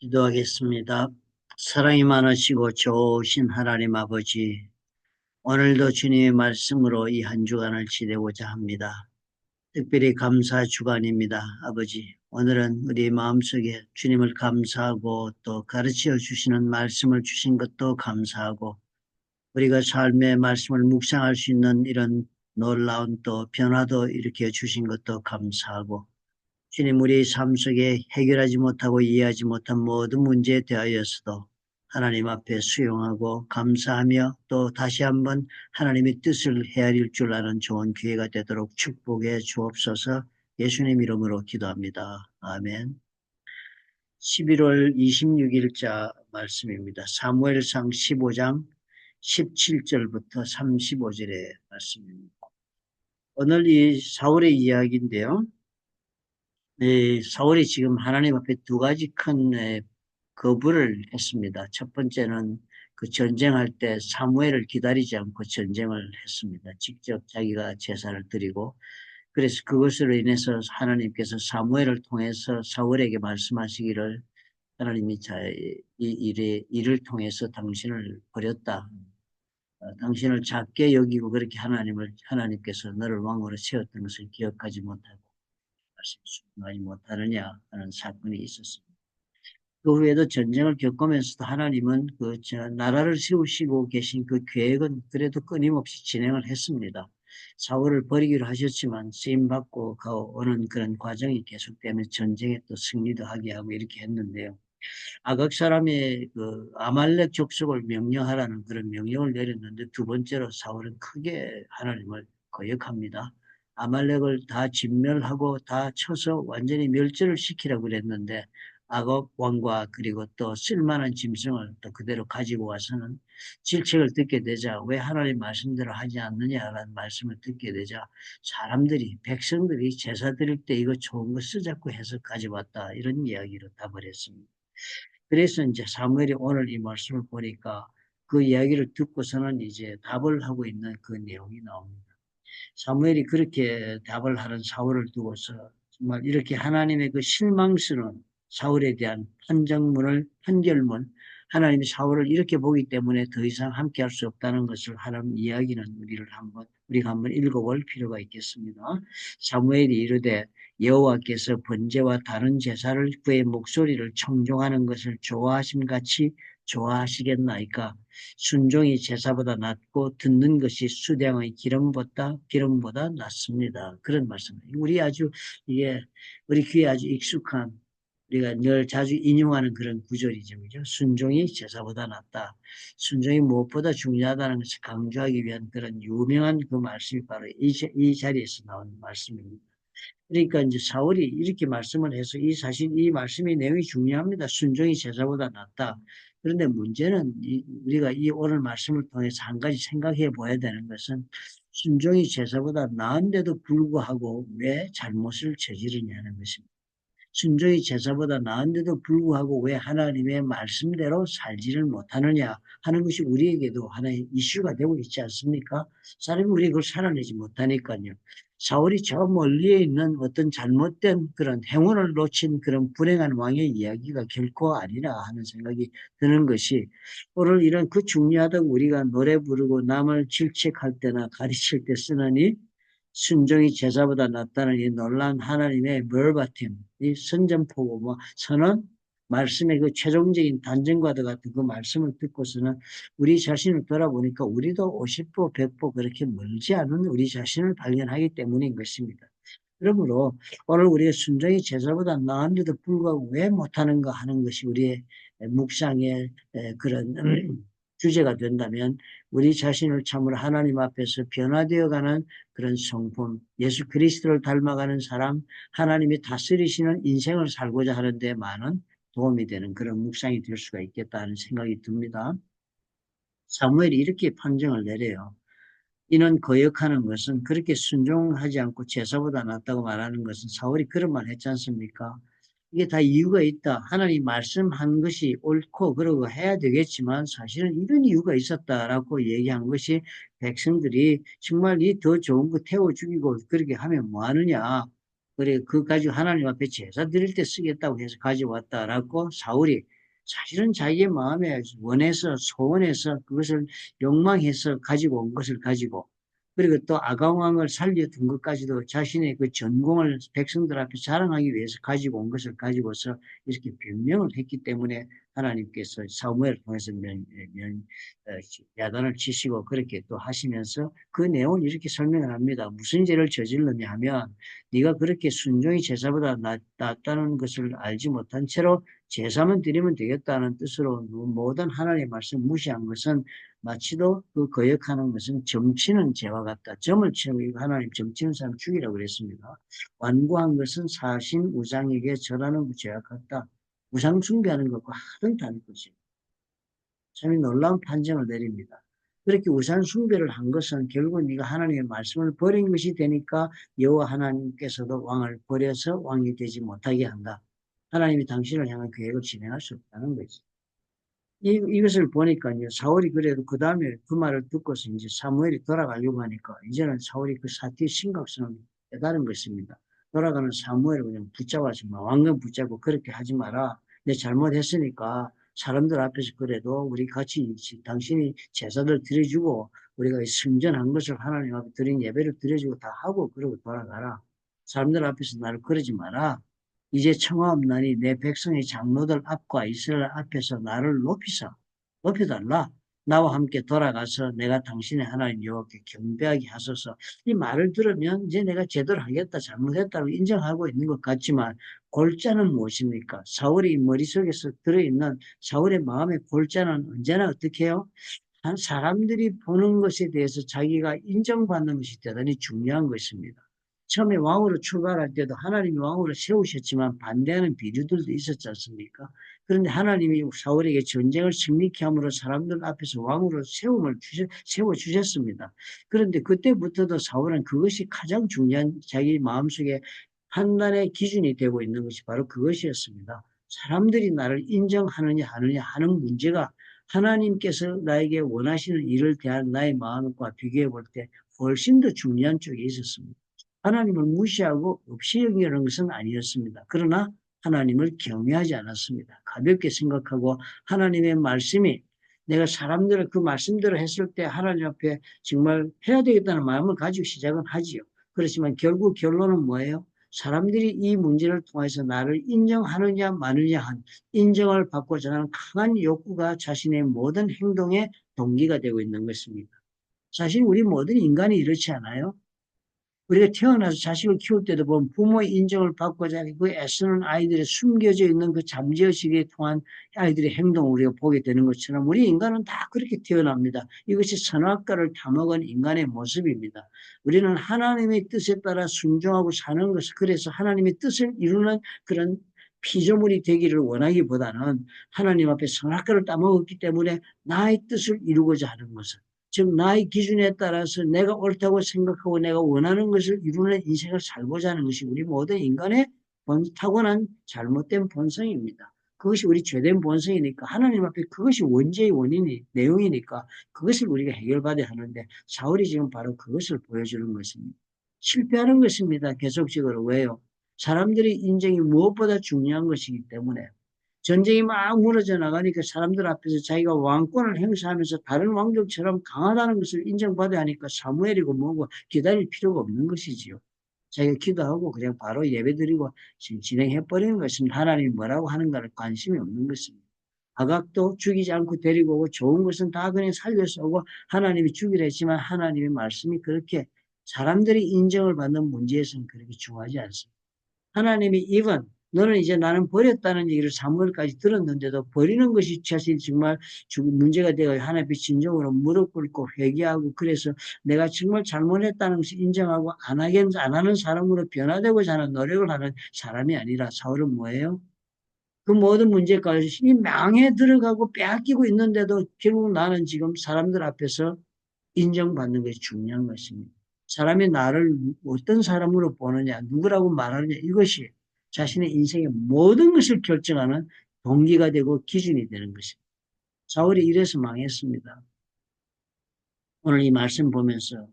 기도하겠습니다. 사랑이 많으시고 좋으신 하나님 아버지, 오늘도 주님의 말씀으로 이 한 주간을 지내고자 합니다. 특별히 감사 주간입니다. 아버지, 오늘은 우리 마음속에 주님을 감사하고 또 가르쳐 주시는 말씀을 주신 것도 감사하고 우리가 삶의 말씀을 묵상할 수 있는 이런 놀라운 또 변화도 일으켜 주신 것도 감사하고 주님, 우리 삶 속에 해결하지 못하고 이해하지 못한 모든 문제에 대하여서도 하나님 앞에 수용하고 감사하며 또 다시 한번 하나님의 뜻을 헤아릴 줄 아는 좋은 기회가 되도록 축복해 주옵소서. 예수님 이름으로 기도합니다. 아멘. 11월 26일자 말씀입니다. 사무엘상 15장 17절부터 35절의 말씀입니다. 오늘 이 사울의 이야기인데요. 사울이 지금 하나님 앞에 두 가지 큰 거부를 했습니다. 첫 번째는 그 전쟁할 때 사무엘을 기다리지 않고 전쟁을 했습니다. 직접 자기가 제사를 드리고 그래서 그것으로 인해서 하나님께서 사무엘을 통해서 사울에게 말씀하시기를 하나님이 이 일을 통해서 당신을 버렸다. 당신을 작게 여기고 그렇게 하나님께서 너를 왕으로 세웠던 것을 기억하지 못하고 순종하지 못하느냐 하는 사건이 있었습니다. 그 후에도 전쟁을 겪으면서도 하나님은 나라를 세우시고 계신 그 계획은 그래도 끊임없이 진행을 했습니다. 사울을 버리기로 하셨지만 쓰임받고 오는 그런 과정이 계속되면 전쟁에 또 승리도 하게 하고 이렇게 했는데요. 아각 사람의 그 아말렉 족속을 명령하라는 그런 명령을 내렸는데 두 번째로 사울은 크게 하나님을 거역합니다. 아말렉을 다 진멸하고 다 쳐서 완전히 멸절을 시키라고 그랬는데 아각 왕과 그리고 또 쓸만한 짐승을 또 그대로 가지고 와서는 질책을 듣게 되자 왜 하나님 말씀대로 하지 않느냐라는 말씀을 듣게 되자 사람들이 백성들이 제사 드릴 때 이거 좋은 거 쓰자고 해서 가져왔다 이런 이야기로 답을 했습니다. 그래서 이제 사무엘이 오늘 이 말씀을 보니까 그 이야기를 듣고서는 이제 답을 하고 있는 그 내용이 나옵니다. 사무엘이 그렇게 답을 하는 사울을 두고서 정말 이렇게 하나님의 그 실망스러운 사울에 대한 판결문, 하나님이 사울을 이렇게 보기 때문에 더 이상 함께 할 수 없다는 것을 하는 이야기는 우리가 한번 읽어볼 필요가 있겠습니다. 사무엘이 이르되 여호와께서 번제와 다른 제사를 그의 목소리를 청종하는 것을 좋아하심 같이 좋아하시겠나이까? 순종이 제사보다 낫고 듣는 것이 수량의 기름보다 낫습니다. 그런 말씀입니다. 이게 우리 귀에 아주 익숙한 우리가 늘 자주 인용하는 그런 구절이죠. 그죠? 순종이 제사보다 낫다. 순종이 무엇보다 중요하다는 것을 강조하기 위한 그런 유명한 그 말씀이 바로 이 자리에서 나온 말씀입니다. 그러니까 이제 사울이 이렇게 말씀을 해서 사실 이 말씀의 내용이 중요합니다. 순종이 제사보다 낫다. 그런데 문제는 우리가 이 오늘 말씀을 통해서 한 가지 생각해 봐야 되는 것은 순종이 제사보다 나은데도 불구하고 왜 잘못을 저지르냐는 것입니다. 순종이 제사보다 나은데도 불구하고 왜 하나님의 말씀대로 살지를 못하느냐 하는 것이 우리에게도 하나의 이슈가 되고 있지 않습니까? 사람이 우리 그걸 살아내지 못하니까요. 사울이 저 멀리에 있는 어떤 잘못된 그런 행운을 놓친 그런 불행한 왕의 이야기가 결코 아니라 하는 생각이 드는 것이 오늘 이런 그 중요하다고 우리가 노래 부르고 남을 질책할 때나 가르칠 때 쓰느니 순종이 제사보다 낫다는 이 놀라운 하나님의 벌받침, 이 선전포고 선언, 말씀의 그 최종적인 단정과도 같은 그 말씀을 듣고서는 우리 자신을 돌아보니까 우리도 50보, 100보 그렇게 멀지 않은 우리 자신을 발견하기 때문인 것입니다. 그러므로 오늘 우리의 순종이 제사보다 나은데도 불구하고 왜 못하는가 하는 것이 우리의 묵상의 그런 주제가 된다면 우리 자신을 참으로 하나님 앞에서 변화되어가는 그런 성품, 예수 그리스도를 닮아가는 사람, 하나님이 다스리시는 인생을 살고자 하는데 많은 도움이 되는 그런 묵상이 될 수가 있겠다 하는 생각이 듭니다. 사무엘이 이렇게 판정을 내려요. 이는 거역하는 것은 그렇게 순종하지 않고 제사보다 낫다고 말하는 것은 사울이 그런 말 했지 않습니까? 이게 다 이유가 있다. 하나님 말씀한 것이 옳고 그러고 해야 되겠지만 사실은 이런 이유가 있었다라고 얘기한 것이 백성들이 정말 이 더 좋은 거 태워 죽이고 그렇게 하면 뭐 하느냐. 그래, 그 가지고 하나님 앞에 제사 드릴 때 쓰겠다고 해서 가져왔다라고 사울이 사실은 자기의 마음에 원해서, 소원해서 그것을 욕망해서 가지고 온 것을 가지고, 그리고 또 아강왕을 살려둔 것까지도 자신의 그 전공을 백성들 앞에 자랑하기 위해서 가지고 온 것을 가지고서 이렇게 변명을 했기 때문에 하나님께서 사무엘을 통해서 어, 야단을 치시고 그렇게 또 하시면서 그 내용을 이렇게 설명을 합니다. 무슨 죄를 저질렀냐 하면 네가 그렇게 순종이 제사보다 낫다는 것을 알지 못한 채로 제사만 드리면 되겠다는 뜻으로 모든 하나님의 말씀 무시한 것은 마치도 그 거역하는 것은 점치는 죄와 같다. 점을 치고 하나님 점치는 사람 죽이라고 그랬습니다. 완고한 것은 사신 우상에게 절하는 죄와 같다. 우상 숭배하는 것과 하등다는 것입니다. 참 놀라운 판정을 내립니다. 그렇게 우상 숭배를 한 것은 결국 네가 하나님의 말씀을 버린 것이 되니까 여호와 하나님께서도 왕을 버려서 왕이 되지 못하게 한다. 하나님이 당신을 향한 계획을 진행할 수 없다는 거지. 이것을 보니까요, 사울이 그래도 그 다음에 그 말을 듣고서 이제 사무엘이 돌아가려고 하니까 이제는 사울이 그 사태의 심각성을 깨달은 것입니다. 돌아가는 사무엘을 그냥 붙잡아서 왕건 붙잡고 그렇게 하지 마라. 내 잘못했으니까 사람들 앞에서 그래도 우리 같이 당신이 제사를 드려주고 우리가 승전한 것을 하나님 앞에 드린 예배를 드려주고 다 하고 그러고 돌아가라. 사람들 앞에서 나를 그러지 마라. 이제 청하옵나니 내 백성의 장로들 앞과 이스라엘 앞에서 나를 높여달라. 나와 함께 돌아가서 내가 당신의 하나님 여호와께 경배하게 하소서. 이 말을 들으면 이제 내가 제대로 하겠다, 잘못했다고 인정하고 있는 것 같지만 골자는 무엇입니까? 사울의 머릿속에서 들어있는 사울의 마음의 골자는 언제나 어떻게 해요? 한 사람들이 보는 것에 대해서 자기가 인정받는 것이 대단히 중요한 것입니다. 처음에 왕으로 출발할 때도 하나님이 왕으로 세우셨지만 반대하는 비류들도 있었지 않습니까? 그런데 하나님이 사울에게 전쟁을 승리케 함으로 사람들 앞에서 왕으로 세워주셨습니다. 그런데 그때부터도 사울은 그것이 가장 중요한 자기 마음속에 판단의 기준이 되고 있는 것이 바로 그것이었습니다. 사람들이 나를 인정하느냐 하느냐 하는 문제가 하나님께서 나에게 원하시는 일을 대한 나의 마음과 비교해 볼 때 훨씬 더 중요한 쪽에 있었습니다. 하나님을 무시하고 없이 여기는 것은 아니었습니다. 그러나 하나님을 경외하지 않았습니다. 가볍게 생각하고 하나님의 말씀이 내가 사람들을 그 말씀대로 했을 때 하나님 앞에 정말 해야 되겠다는 마음을 가지고 시작은 하지요. 그렇지만 결국 결론은 뭐예요? 사람들이 이 문제를 통해서 나를 인정하느냐 마느냐 한 인정을 받고자 하는 강한 욕구가 자신의 모든 행동의 동기가 되고 있는 것입니다. 사실 우리 모든 인간이 이렇지 않아요? 우리가 태어나서 자식을 키울 때도 보면 부모의 인정을 받고자 그 애쓰는 아이들의 숨겨져 있는 그 잠재의식에 통한 아이들의 행동을 우리가 보게 되는 것처럼 우리 인간은 다 그렇게 태어납니다. 이것이 선악과를 타먹은 인간의 모습입니다. 우리는 하나님의 뜻에 따라 순종하고 사는 것을 그래서 하나님의 뜻을 이루는 그런 피조물이 되기를 원하기보다는 하나님 앞에 선악과를 따먹었기 때문에 나의 뜻을 이루고자 하는 것을 즉 나의 기준에 따라서 내가 옳다고 생각하고 내가 원하는 것을 이루는 인생을 살고자 하는 것이 우리 모든 인간의 타고난 잘못된 본성입니다. 그것이 우리 죄된 본성이니까 하나님 앞에 그것이 원죄의 원인이 내용이니까 그것을 우리가 해결받아야 하는데 사울이 지금 바로 그것을 보여주는 것입니다. 실패하는 것입니다. 계속적으로. 왜요? 사람들의 인정이 무엇보다 중요한 것이기 때문에 전쟁이 막 무너져 나가니까 사람들 앞에서 자기가 왕권을 행사하면서 다른 왕족처럼 강하다는 것을 인정받아야 하니까 사무엘이고 뭐고 기다릴 필요가 없는 것이지요. 자기가 기도하고 그냥 바로 예배드리고 진행해버리는 것입니다. 하나님이 뭐라고 하는가를 관심이 없는 것입니다. 아각도 죽이지 않고 데리고 오고 좋은 것은 다 그냥 살려서 오고 하나님이 죽이라 했지만 하나님의 말씀이 그렇게 사람들이 인정을 받는 문제에서는 그렇게 중요하지 않습니다. 하나님이 even 너는 이제 나는 버렸다는 얘기를 사무엘까지 들었는데도 버리는 것이 사실 정말 문제가 되어 하나님 앞에 진정으로 무릎 꿇고 회개하고 그래서 내가 정말 잘못했다는 것을 인정하고 안 하는 사람으로 변화되고자 하는 노력을 하는 사람이 아니라 사울은 뭐예요? 그 모든 문제까지 이미 망해 들어가고 빼앗기고 있는데도 결국 나는 지금 사람들 앞에서 인정받는 것이 중요한 것입니다. 사람이 나를 어떤 사람으로 보느냐, 누구라고 말하느냐, 이것이 자신의 인생의 모든 것을 결정하는 동기가 되고 기준이 되는 것입니다. 사울이 이래서 망했습니다. 오늘 이 말씀 보면서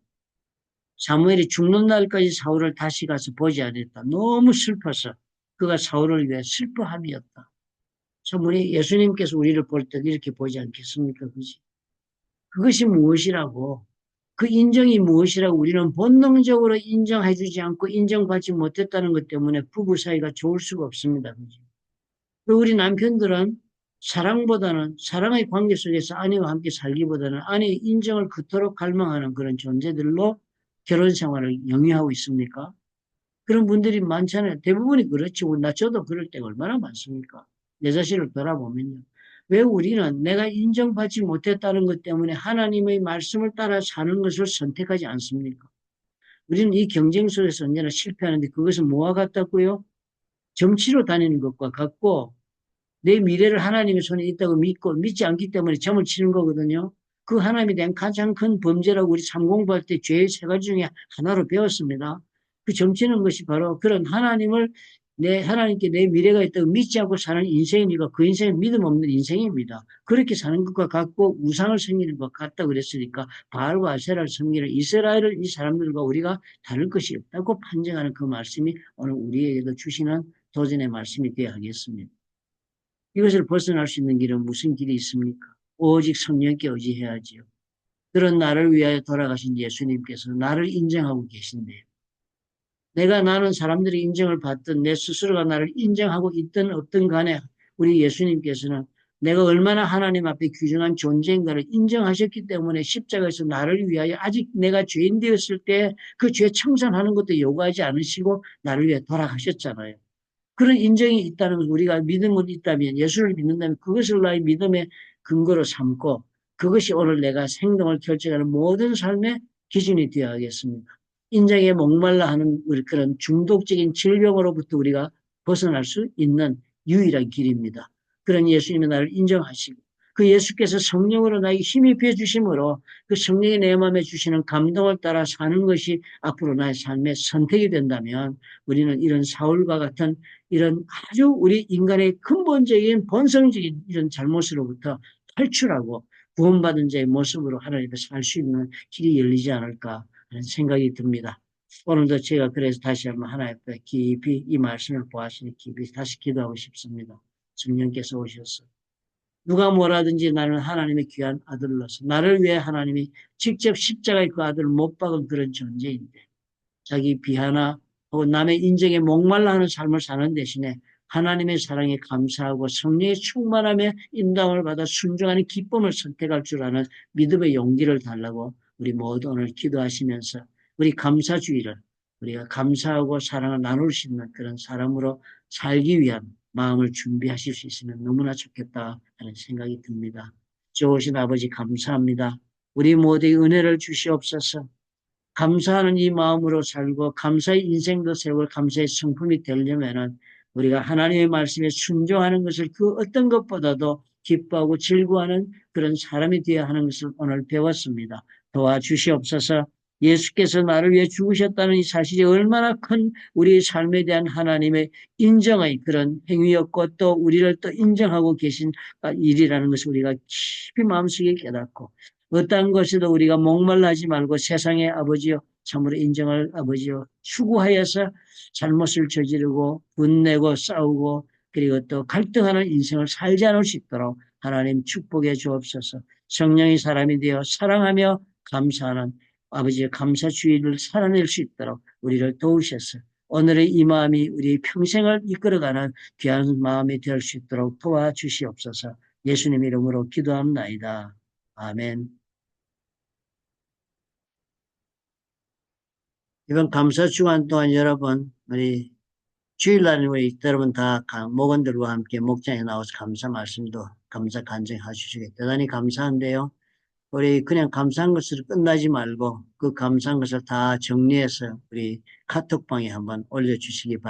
사무엘이 죽는 날까지 사울을 다시 가서 보지 않았다. 너무 슬퍼서 그가 사울을 위해 슬퍼함이었다. 참 우리 예수님께서 우리를 볼 때 이렇게 보지 않겠습니까? 그지? 그것이 무엇이라고 그 인정이 무엇이라고 우리는 본능적으로 인정해주지 않고 인정받지 못했다는 것 때문에 부부 사이가 좋을 수가 없습니다. 그지? 우리 남편들은 사랑보다는 사랑의 관계 속에서 아내와 함께 살기보다는 아내의 인정을 그토록 갈망하는 그런 존재들로 결혼 생활을 영위하고 있습니까? 그런 분들이 많잖아요. 대부분이 그렇죠. 저도 그럴 때가 얼마나 많습니까? 내 자신을 돌아보면요. 왜 우리는 내가 인정받지 못했다는 것 때문에 하나님의 말씀을 따라 사는 것을 선택하지 않습니까? 우리는 이 경쟁 속에서 언제나 실패하는데 그것은 뭐와 같다고요? 정치로 다니는 것과 같고 내 미래를 하나님의 손에 있다고 믿고 믿지 않기 때문에 점을 치는 거거든요. 그 하나님에 대한 가장 큰 범죄라고 우리 삼공부할 때 죄의 세 가지 중에 하나로 배웠습니다. 그 점치는 것이 바로 그런 하나님을 하나님께 내 미래가 있다고 믿지 않고 사는 인생이니까 그 인생은 믿음 없는 인생입니다. 그렇게 사는 것과 같고 우상을 섬기는 것 같다 그랬으니까 바알과 아세라를 섬기는 이스라엘을 이 사람들과 우리가 다를 것이 없다고 판정하는 그 말씀이 오늘 우리에게도 주시는 도전의 말씀이 되어야 하겠습니다. 이것을 벗어날 수 있는 길은 무슨 길이 있습니까? 오직 성령께 의지해야지요. 그런 나를 위하여 돌아가신 예수님께서 나를 인정하고 계신데요. 나는 사람들이 인정을 받든 내 스스로가 나를 인정하고 있든 없든 간에 우리 예수님께서는 내가 얼마나 하나님 앞에 귀중한 존재인가를 인정하셨기 때문에 십자가에서 나를 위하여 아직 내가 죄인 되었을 때 그 죄 청산하는 것도 요구하지 않으시고 나를 위해 돌아가셨잖아요. 그런 인정이 있다는 것, 우리가 믿음이 있다면, 예수를 믿는다면 그것을 나의 믿음의 근거로 삼고 그것이 오늘 내가 행동을 결정하는 모든 삶의 기준이 되어야 하겠습니다. 인정에 목말라 하는 우리 그런 중독적인 질병으로부터 우리가 벗어날 수 있는 유일한 길입니다. 그런 예수님이 나를 인정하시고 그 예수께서 성령으로 나에게 힘이 베어주심으로 그 성령이 내 마음에 주시는 감동을 따라 사는 것이 앞으로 나의 삶의 선택이 된다면 우리는 이런 사울과 같은 이런 아주 우리 인간의 근본적인 본성적인 이런 잘못으로부터 탈출하고 구원받은 자의 모습으로 하나님 앞에 살 수 있는 길이 열리지 않을까 하는 생각이 듭니다. 오늘도 제가 그래서 다시 한번 하나님 앞에 깊이 이 말씀을 보았으니 깊이 다시 기도하고 싶습니다. 성령께서 오셔서 누가 뭐라든지 나는 하나님의 귀한 아들로서 나를 위해 하나님이 직접 십자가의 그 아들을 못 박은 그런 존재인데 자기 비하나 혹은 남의 인정에 목말라 하는 삶을 사는 대신에 하나님의 사랑에 감사하고 성령의 충만함에 인도함을 받아 순종하는 기쁨을 선택할 줄 아는 믿음의 용기를 달라고 우리 모두 오늘 기도하시면서 우리 감사주의를 우리가 감사하고 사랑을 나눌 수 있는 그런 사람으로 살기 위한 마음을 준비하실 수 있으면 너무나 좋겠다 하는 생각이 듭니다. 좋으신 아버지 감사합니다. 우리 모두의 은혜를 주시옵소서. 감사하는 이 마음으로 살고 감사의 인생도 세월 감사의 성품이 되려면은 우리가 하나님의 말씀에 순종하는 것을 그 어떤 것보다도 기뻐하고 즐거워하는 그런 사람이 되어야 하는 것을 오늘 배웠습니다. 도와주시옵소서. 예수께서 나를 위해 죽으셨다는 이 사실이 얼마나 큰 우리의 삶에 대한 하나님의 인정의 그런 행위였고 또 우리를 또 인정하고 계신 일이라는 것을 우리가 깊이 마음속에 깨닫고 어떠한 것에도 우리가 목말라 하지 말고 세상의 아버지요 참으로 인정할 아버지요 추구하여서 잘못을 저지르고 분내고 싸우고 그리고 또 갈등하는 인생을 살지 않을 수 있도록 하나님 축복해 주옵소서. 성령의 사람이 되어 사랑하며 감사하는 아버지의 감사주의를 살아낼 수 있도록 우리를 도우셔서 오늘의 이 마음이 우리 평생을 이끌어가는 귀한 마음이 될 수 있도록 도와주시옵소서. 예수님 이름으로 기도합나이다. 아멘. 이번 감사 주간 동안 여러분, 우리 주일날 우리 여러분 다 목원들과 함께 목장에 나와서 감사 말씀도 감사 간증해 주시게 대단히 감사한데요. 우리 그냥 감사한 것으로 끝나지 말고 그 감사한 것을 다 정리해서 우리 카톡방에 한번 올려주시기 바랍니다.